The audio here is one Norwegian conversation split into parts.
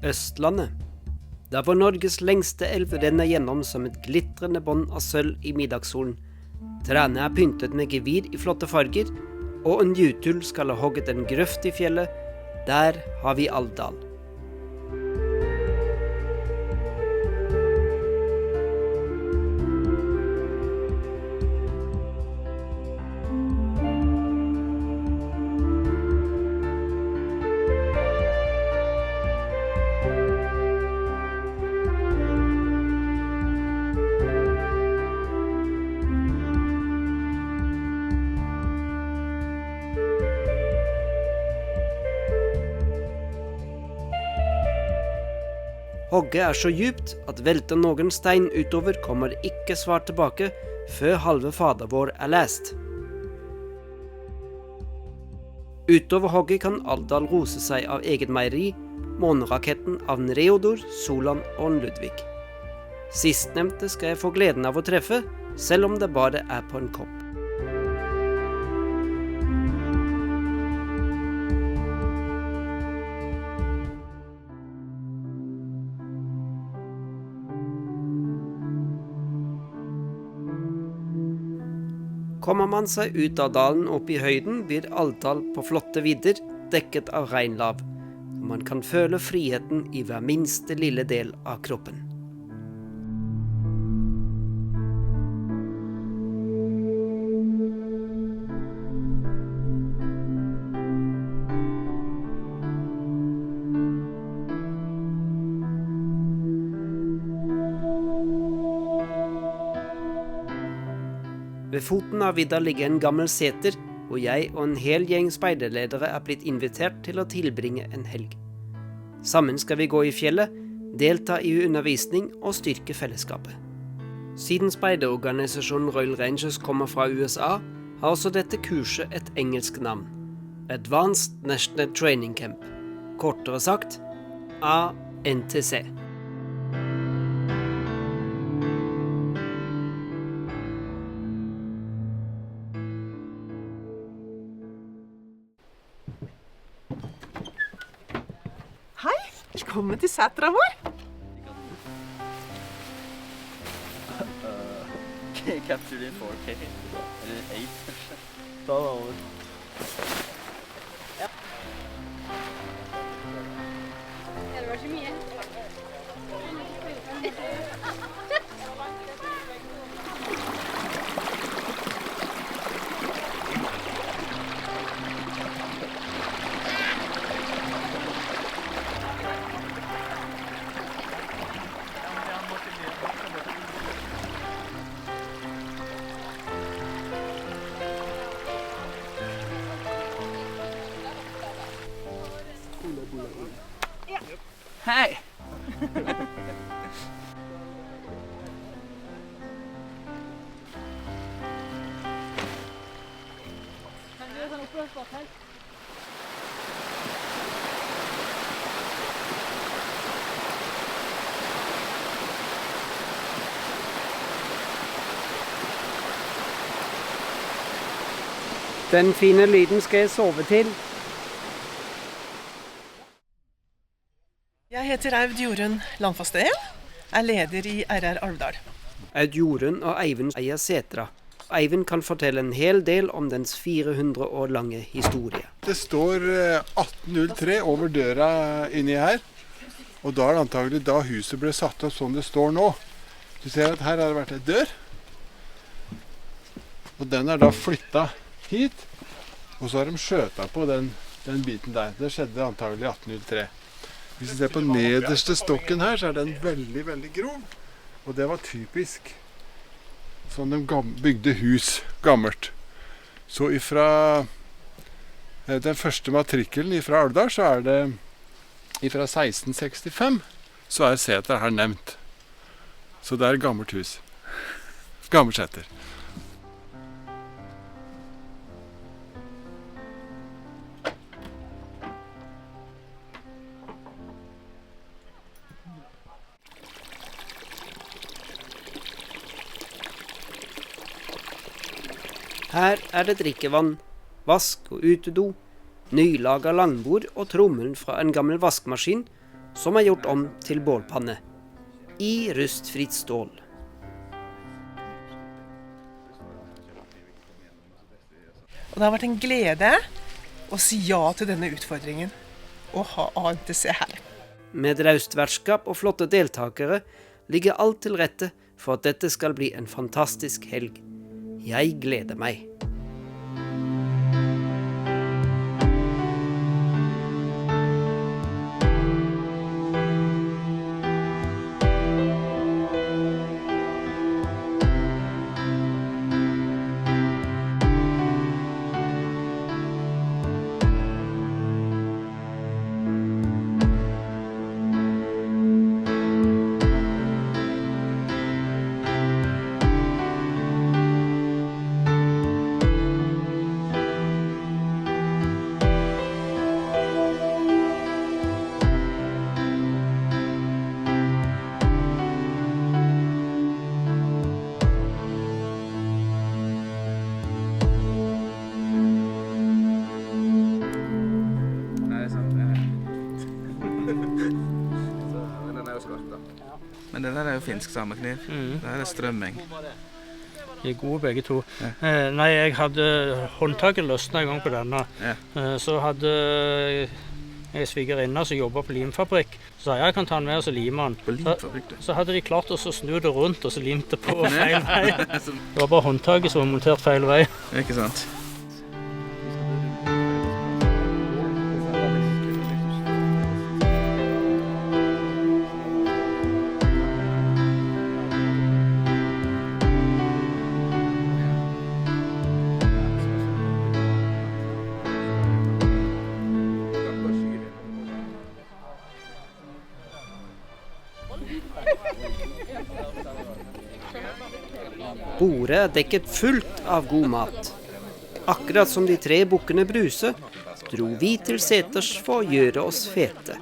Østlandet. Der hvor Norges lengste elv renner gjennom som et glitrende bånd av sølv i middagssolen. Trærne er pyntet med gevir i flotte farger, og en jutul skal ha hogget en grøft i fjellet. Der har vi Alvdal. Hogget er så djupt at velter noen stein utover kommer ikke svar tilbake før halve fader vår er lest. Utover hogget kan Alvdal rose seg av eget meieri, måneraketten av Reodor, Solan og Ludvig. Sistnevnte skal jeg få gleden av å treffe, selv om det bare er på en kopp. Kommer man seg ut av dalen opp i høyden, blir Alvdal på flotte vidder dekket av regnlav, og man kan føle friheten i hver minste lille del av kroppen. Ved foten av vidda ligger en gammel seter, hvor jeg og en hel gjeng speiderledere er blitt invitert til å tilbringe en helg. Sammen skal vi gå i fjellet, delta i undervisning og styrke fellesskapet. Siden speiderorganisasjonen Royal Rangers kommer fra USA, har også dette kurset et engelsk navn. Advanced National Training Camp. Kortere sagt, ANTC. Velkommen til setra vår. Captured in 4K. Eller 8. Ta det over. Ja. Det var så mye. Hei! Den fine lyden skal jeg sove til. Jeg heter Aud Jorunn Landfasteen, er leder i RR Alvdal. Aud Jorunn og Eivind eier setra. Eivind kan fortelle en hel del om dens 400 år lange historie. Det står 1803 over døra inni her, og da er det antagelig da huset ble satt opp som det står nå. Du ser at her har det vært et dør, og den er da flyttet hit, og så har de skjøtet på den biten der. Det skjedde antagelig 1803. Hvis du ser på nederste stokken her, så er den veldig, veldig grov. Og det var typisk sånn de bygde hus gammelt. Så ifra den første matrikkelen ifra Alvdal, så er det ifra 1665, så er seter her nevnt. Så det er et gammelt hus. Gammelt seter. Her er det drikkevann, vask og utedo, nylaget langbord og trommelen fra en gammel vaskemaskin, som er gjort om til bålpanne. I rustfritt stål. Og det har vært en glede å si ja til denne utfordringen og ha ANTC her. Med raust vertskap og flotte deltakere ligger alt til rette for at dette skal bli en fantastisk helg. Jeg gleder meg. Men det der er jo finsk samekniv. Det er strømming. De er gode begge to. Nei, jeg hadde håndtaket løsnet en gang på denne. Så hadde jeg svigerinne som jobbet på limfabrikk. Så sa jeg kan ta den med og så lime den. På limfabrikk, du. Så hadde de klart å snu det rundt og så limte det på feil vei. Det var bare håndtaket som var montert feil vei. Ikke sant? Bordet er dekket fullt av god mat. Akkurat som de 3 bukkene Bruse, dro vi til seters for å gjøre oss fete.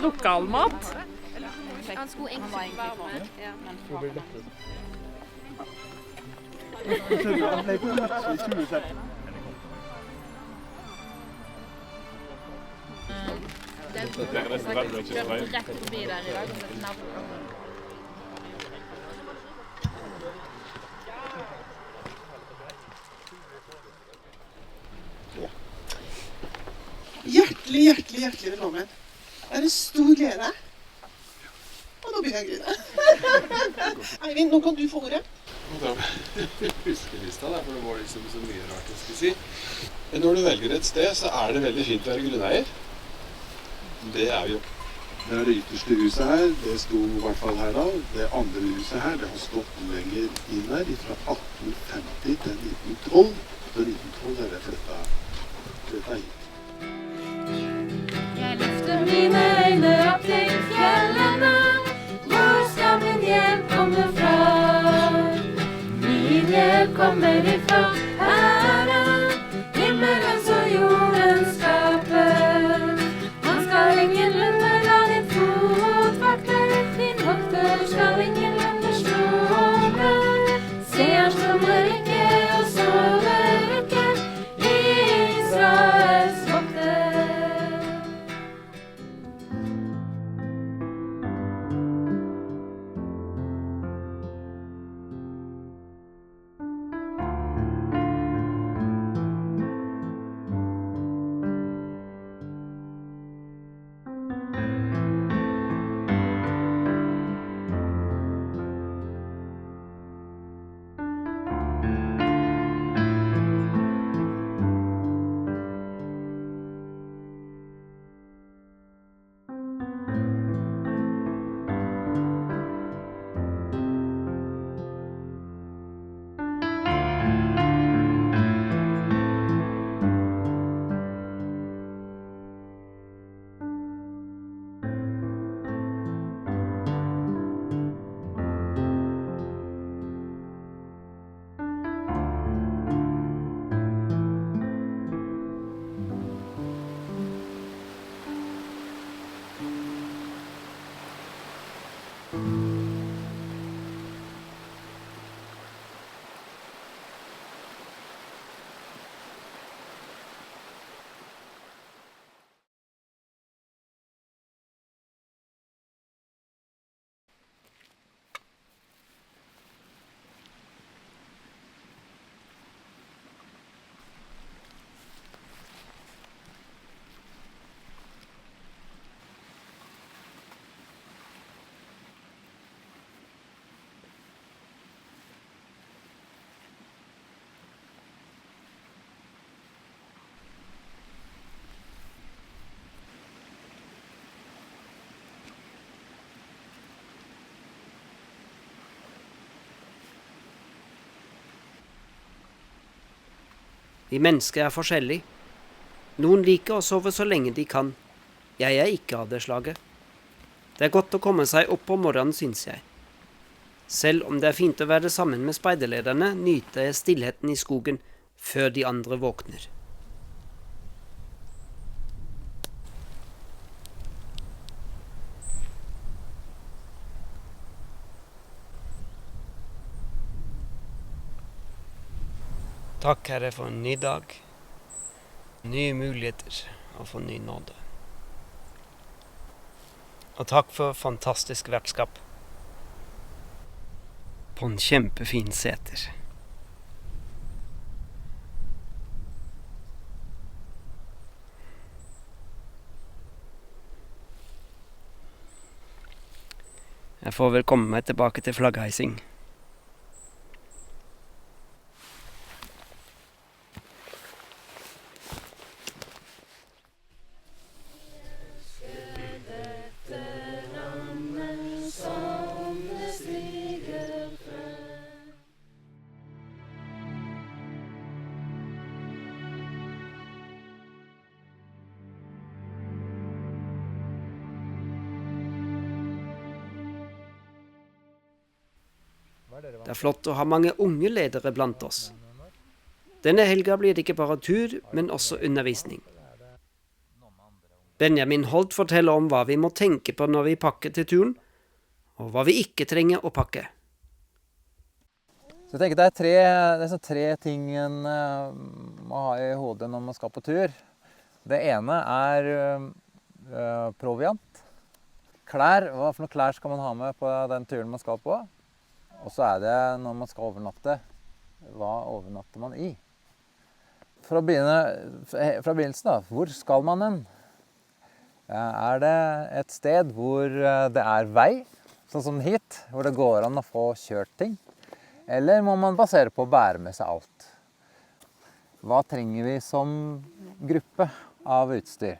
Lokalmat. Han skulle egentlig være med. Ja, men... Rett forbi der i dag. Hjertelig velkommen. Det er en stor glede. Og nå begynner jeg å grine. Eivind, nå kan du få ordet. Huskelista, for det var liksom så mye rart jeg skulle si. Men når du velger et sted, så er det veldig fint å være grunneier. Det er vi jo. Det er det ytterste huset her, det sto i hvert fall her da. Det andre huset her, det har stått lenger inn her, fra 1850 til 1912. Så 1912 er det flyttet hit. Jeg løfter mine øyne opp til fjellene. Hvor skal min hjelp komme fra? Min hjelp kommer ifra Herren, himmelens og jordens skaper. Han skal ingenlunde la din fot vakte, din vokter skal ingenlunde slumre. Se, han slumrer ikke og sover ikke, Israels vokter. Vi mennesker er forskjellige. Noen liker å sove så lenge de kan. Jeg er ikke av det slaget. Det er godt å komme seg opp om morgenen, synes jeg. Selv om det er fint å være sammen med speiderlederne, nyter jeg stillheten i skogen før de andre våkner. Takk, Herre, for en ny dag, nye muligheter og for ny nåde. Og takk for fantastisk vertskap på en kjempefin seter. Jeg får vel komme meg tilbake til flaggheising. Det er flott å ha mange unge ledere blant oss. Denne helga blir det ikke bare tur, men også undervisning. Benjamin Holt forteller om hva vi må tenke på når vi pakker til turen, og hva vi ikke trenger å pakke. Så jeg tenker det er tre ting en må ha i hodet når man skal på tur. Det ene er proviant. Klær, hva for noen klær skal man ha med på den turen man skal på? Og så er det når man skal overnatte, hva overnatter man i? Fra begynnelsen da, hvor skal man hen? Er det et sted hvor det er vei, sånn som hit, hvor det går an å få kjørt ting? Eller må man basere på å bære med seg alt? Hva trenger vi som gruppe av utstyr?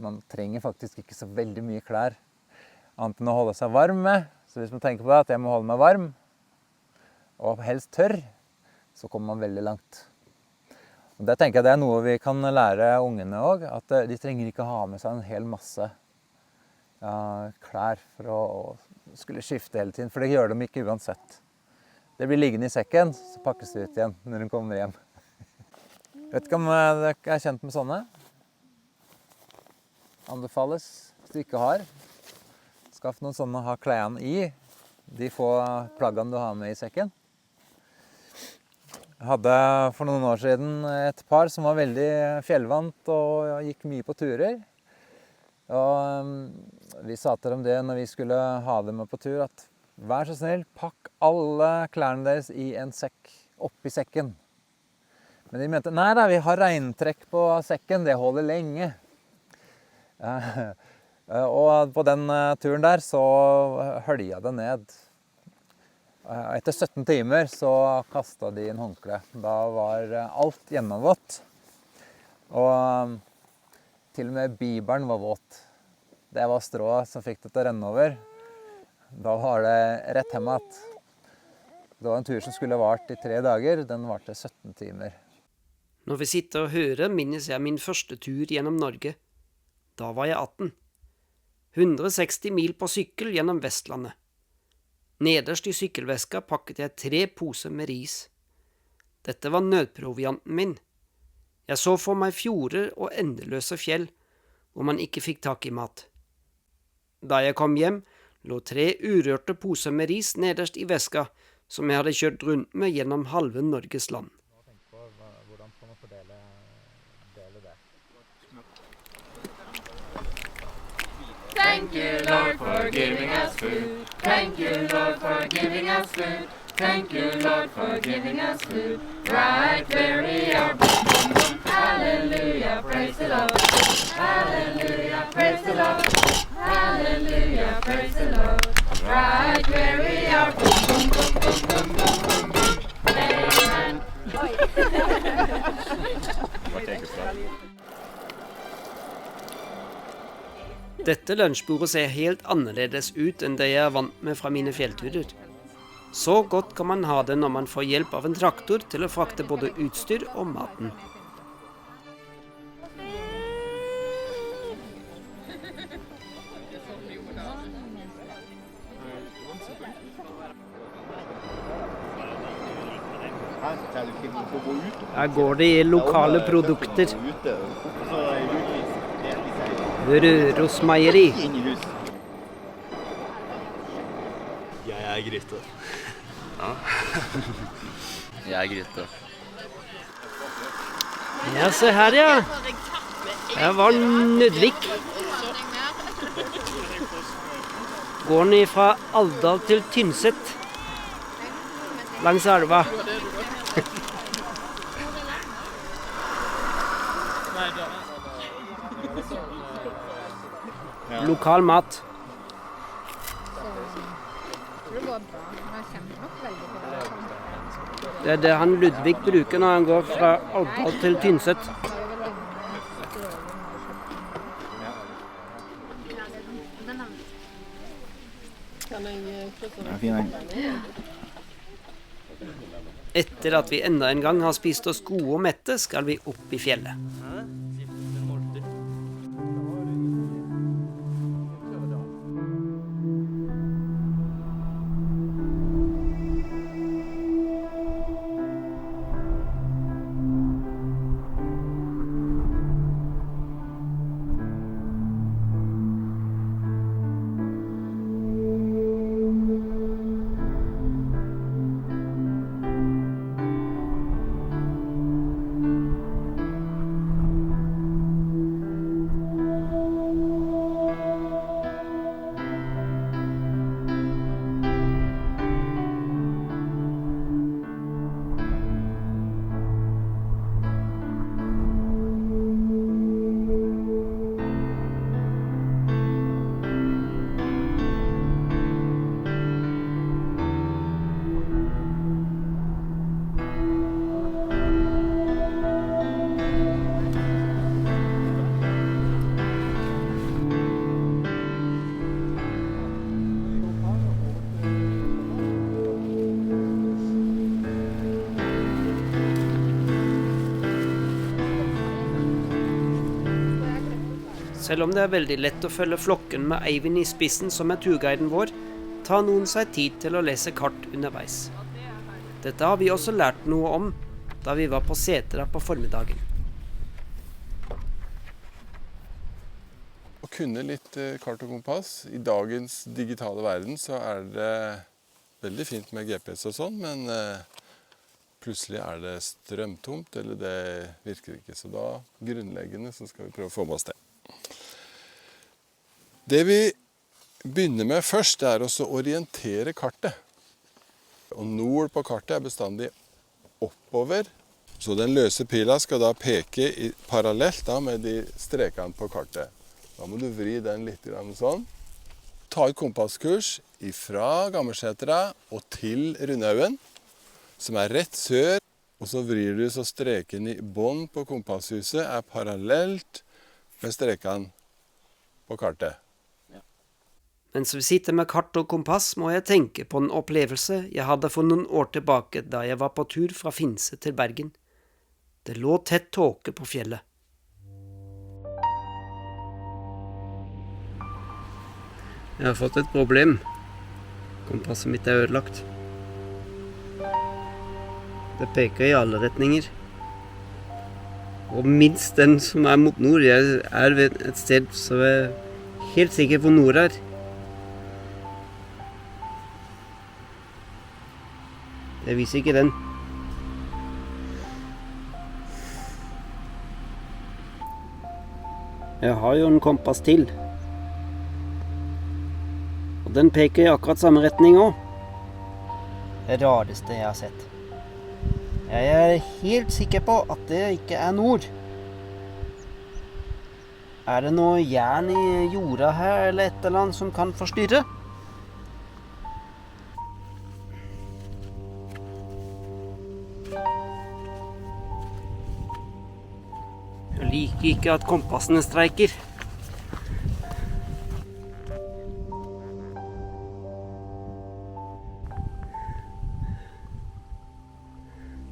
Man trenger faktisk ikke så veldig mye klær, annet enn å holde seg varm med. Så hvis man tenker på det, at jeg må holde meg varm, og helst tørr, så kommer man veldig langt. Og det tenker jeg det er noe vi kan lære ungene også, at de trenger ikke ha med seg en hel masse klær for å skulle skifte hele tiden, for det gjør de ikke uansett. Det blir liggende i sekken, så pakkes det ut igjen når de kommer hjem. Vet ikke om dere er kjent med sånne? Anbefales, hvis du ikke har. Skaff noen sånne å ha klærne i, de få plaggene du har med i sekken. Jeg hadde for noen år siden et par som var veldig fjellvant og gikk mye på turer. Og vi sa til dem det når vi skulle ha dem med på tur, at vær så snill, pakk alle klærne deres i en sekk, oppi sekken. Men de mente, nei da, vi har regntrekk på sekken, det holder lenge. Og på den turen der så hølja det ned. Etter 17 timer så kastet de en håndkle. Da var alt gjennomvått. Og til og med bibelen var våt. Det var strået som fikk det til å renne over. Da var det rett hjem at det var en tur som skulle vart i 3 dager. Den varte 17 timer. Når vi sitter og hører, minnes jeg min første tur gjennom Norge. Da var jeg 18. 160 mil på sykkel gjennom Vestlandet. Nederst i sykkelveska pakket jeg 3 poser med ris. Dette var nødprovianten min. Jeg så for meg fjorder og endeløse fjell, hvor man ikke fikk tak i mat. Da jeg kom hjem, lå 3 urørte poser med ris nederst i veska, som jeg hadde kjørt rundt med gjennom halve Norges land. Thank you, Lord, for giving us food. Thank you, Lord, for giving us food. Thank you, Lord, for giving us food. Right where we are. Hallelujah, praise the Lord. Hallelujah, praise the Lord. Hallelujah, praise the Lord. Right where we are. Amen. Dette lunsjbordet ser helt annerledes ut enn det jeg er vant med fra mine fjellturer. Så godt kan man ha det når man får hjelp av en traktor til å frakte både utstyr og maten. Her går det i lokale produkter. Røros Meieri. Jeg er Gryte. Ja. Jeg er Gryte. Ja, se her, ja. Her var Ludvig. Går den fra Alvdal til Tynset. Langs elva. Lokal mat. Det er det han Ludvig bruker når han går fra Alvdal til Tynset. Etter at vi enda en gang har spist oss gode og mette, skal vi opp i fjellet. Selv om det er veldig lett å følge flokken med Eivind i spissen som er turguiden vår, tar noen seg tid til å lese kart underveis. Dette har vi også lært noe om da vi var på Setra på formiddagen. Å kunne litt kart og kompass. I dagens digitale verden så er det veldig fint med GPS og sånn, men plutselig er det strømtomt, eller det virker ikke. Så da grunnleggende så skal vi prøve å få med oss det. Det vi begynner med først er å orientere kartet. Og nord på kartet er bestandig oppover. Så den løse pila skal da peke parallelt da med de strekene på kartet. Da må du vri den litt sånn. Ta et kompasskurs fra Gammelsetra og til Rundhaugen, som er rett sør. Og så vrir du så streken i bånd på kompasshuset er parallelt med strekene på kartet. Mens vi sitter med kart og kompass, må jeg tenke på en opplevelse jeg hadde for noen år tilbake da jeg var på tur fra Finse til Bergen. Det lå tett tåke på fjellet. Jeg har fått et problem. Kompasset mitt er ødelagt. Det peker i alle retninger. Og minst den som er mot nord. Jeg er ved et sted som er helt sikker på nord her. Det viser ikke den. Jeg har jo en kompass til. Og den peker i akkurat samme retning også. Det rareste jeg har sett. Jeg er helt sikker på at det ikke er nord. Er det noe jern i jorda her, eller et eller annet som kan forstyrre? Jeg liker ikke at kompassene streiker.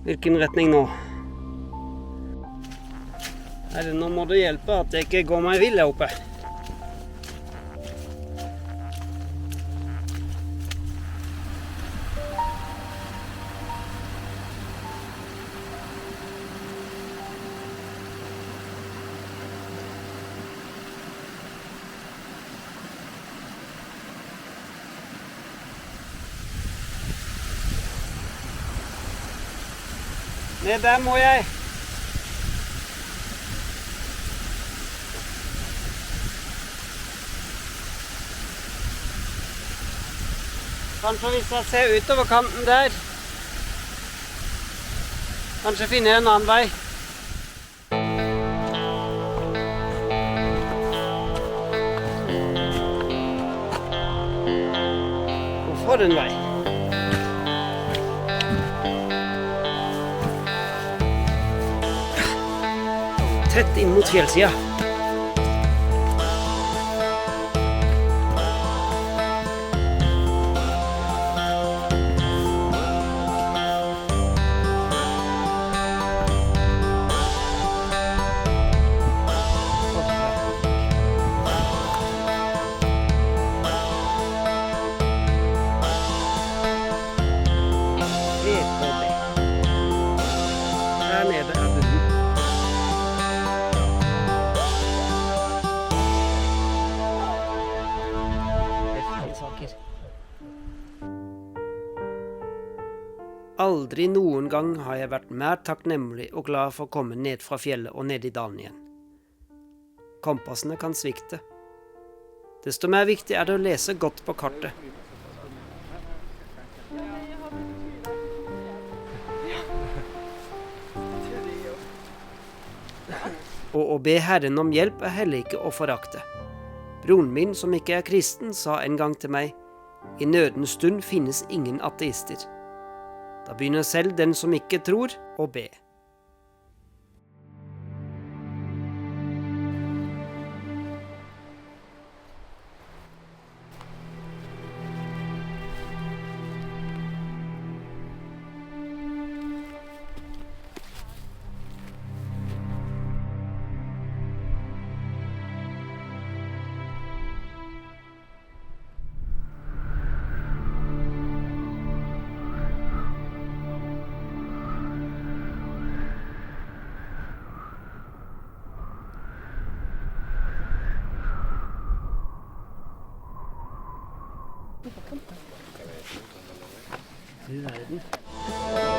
Hvilken retning nå? Nå må det hjelpe at jeg ikke går meg vill her oppe. Ned der må jeg. Kanskje hvis jeg ser utover kanten der, kanskje finner jeg en annen vei. Hvorfor en vei? Tett inn mot fjellsida. Her nede er bunnen. Aldri noen gang har jeg vært mer takknemlig og glad for å komme ned fra fjellet og ned i dalen igjen. Kompassene kan svikte. Desto mer viktig er det å lese godt på kartet. Og å be Herren om hjelp er heller ikke å forakte. Broren min, som ikke er kristen, sa en gang til meg, i nødens stund finnes ingen ateister. Da begynner selv den som ikke tror, å be. Du verden.